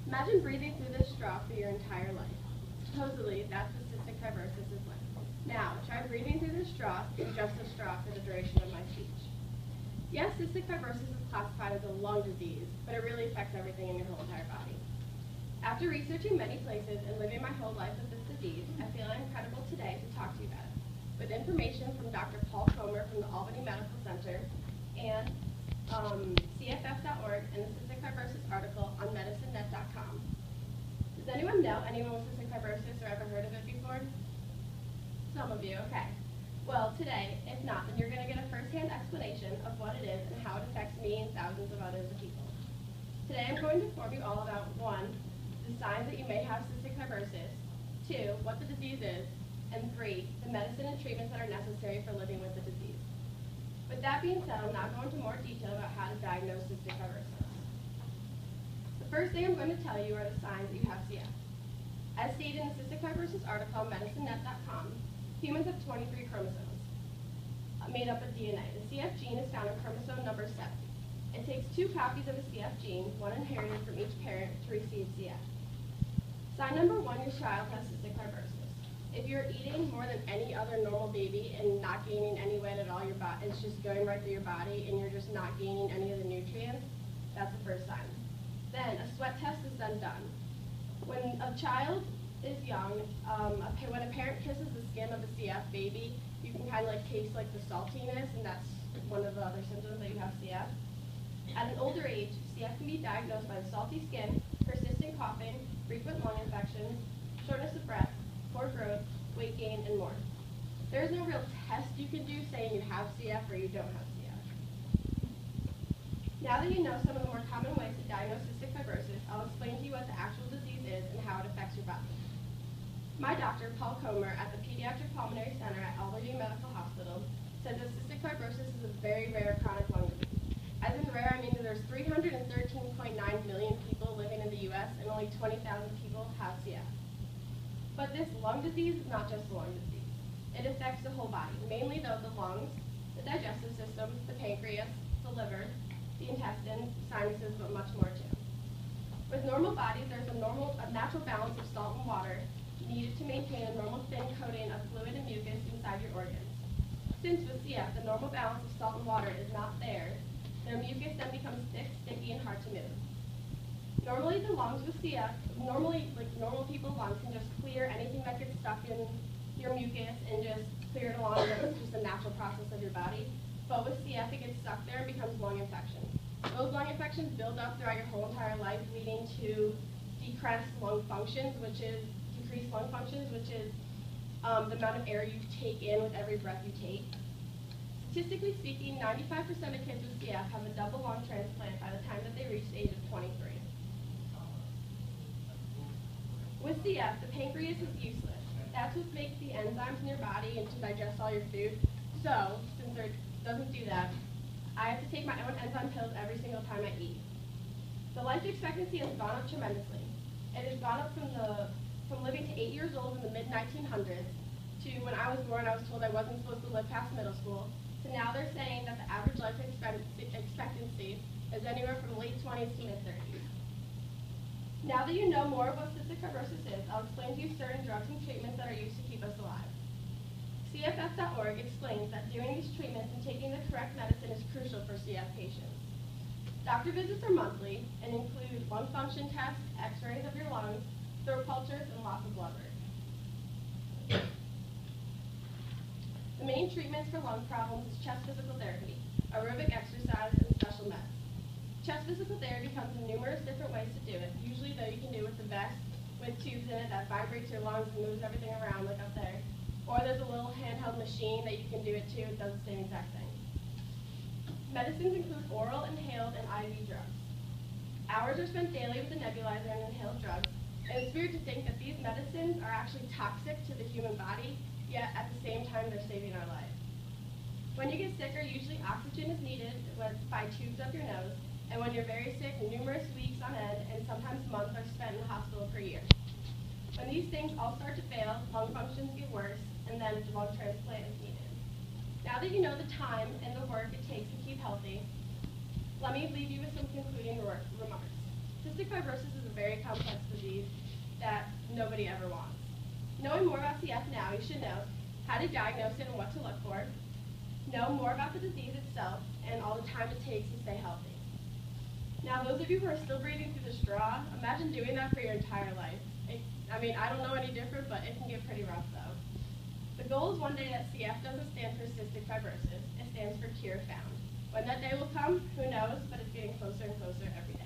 Imagine breathing through this straw for your entire life. Supposedly, that's what cystic fibrosis is like. Now, try breathing through this straw through just the straw for the duration of my speech. Yes, cystic fibrosis is classified as a lung disease, but it really affects everything in your whole entire body. After researching many places and living my whole life with this disease, I feel incredible today to talk to you about it. With information from Dr. Paul Comer from the Albany Medical Center and CFF.org and the cystic fibrosis article on medicinenet.com. Does anyone know anyone with cystic fibrosis or ever heard of it before? Some of you, okay. Well, today, if not, then you're going to get a first-hand explanation of what it is and how it affects me and thousands of others people. Today I'm going to inform you all about 1, the signs that you may have cystic fibrosis, 2, what the disease is, and 3, the medicine and treatments that are necessary for living with the disease. With that being said, I'll now go into more detail about how to diagnose cystic fibrosis. The first thing I'm going to tell you are the signs that you have CF. As stated in the cystic fibrosis article on medicinenet.com, humans have 23 chromosomes made up of DNA. The CF gene is found in chromosome number 7. It takes 2 copies of a CF gene, one inherited from each parent, to receive CF. Sign number 1, your child has cystic fibrosis. If you're eating more than any other normal baby and not gaining any weight at all, it's just going right through your body and you're just not gaining any of the nutrients, that's the first sign. Then a sweat test is then done. When a child is young, when a parent kisses the skin of a CF baby, you can kind of taste the saltiness, and that's one of the other symptoms that you have CF. At an older age, CF can be diagnosed by the salty skin, persistent coughing, frequent lung infections, shortness of breath, poor growth, weight gain, and more. There is no real test you can do saying you have CF or you don't have CF. Now that you know some of the more common ways to diagnose cystic fibrosis, I'll explain to you what the actual disease is and how it affects your body. My doctor, Paul Comer, at the Pediatric Pulmonary Center at Albany Medical Hospital, said that cystic fibrosis is a very rare chronic lung disease. As in rare, I mean that there's 313.9 million people living in the U.S. and only 20,000 people have CF. But this lung disease is not just a lung disease. It affects the whole body, mainly though the lungs, the digestive system, the pancreas, the liver, the intestines, sinuses, but much more too. With normal bodies, there's a natural balance of salt and water needed to maintain a normal thin coating of fluid and mucus inside your organs. Since with CF, the normal balance of salt and water is not there, their mucus then becomes thick, sticky, and hard to move. Normally the lungs with CF, normal people's lungs can just clear anything that gets stuck in your mucus and just clear it along. It's just a natural process of your body. But with CF, it gets stuck there and becomes lung infections. Those lung infections build up throughout your whole entire life, leading to decreased lung functions, which is the amount of air you take in with every breath you take. Statistically speaking, 95% of kids with CF have a double lung transplant by the time that they reach the age of 23. With CF, the pancreas is useless. That's what makes the enzymes in your body and to digest all your food. So, since it doesn't do that, I have to take my own enzyme pills every single time I eat. The life expectancy has gone up tremendously. It has gone up from living to 8 years old in the mid-1900s to when I was born, I was told I wasn't supposed to live past middle school, to now they're saying that the average life expectancy is anywhere from late 20s to mid-30s. Now that you know more of what cystic fibrosis is, I'll explain to you certain drugs and treatments that are used to keep us alive. CFF.org explains that doing these treatments and taking the correct medicine is crucial for CF patients. Doctor visits are monthly and include lung function tests, x-rays of your lungs, throat cultures, and loss of blood work. The main treatments for lung problems is chest physical therapy, aerobic exercise, and special meds. Chest physical therapy comes in numerous different ways to do it. Usually, though, you can do it with the vest with tubes in it that vibrates your lungs and moves everything around like up there. Or there's a little handheld machine that you can do it too. It does the same exact thing. Medicines include oral, inhaled, and IV drugs. Hours are spent daily with the nebulizer and inhaled drugs, and it's weird to think that these medicines are actually toxic to the human body, yet at the same time they're saving our life. When you get sicker, usually oxygen is needed by tubes up your nose, and when you're very sick, numerous weeks on end and sometimes months are spent in the hospital per year. When these things all start to fail, lung functions get worse, and then the lung transplant is needed. Now that you know the time and the work it takes to keep healthy, let me leave you with some concluding remarks. Cystic fibrosis is a very complex disease that nobody ever wants. Knowing more about CF now, you should know how to diagnose it and what to look for, know more about the disease itself, and all the time it takes to stay healthy. Now, those of you who are still breathing through the straw, imagine doing that for your entire life. I don't know any different, but it can get pretty rough, though. The goal is one day that CF doesn't stand for cystic fibrosis. It stands for cure found. When that day will come, who knows, but it's getting closer and closer every day.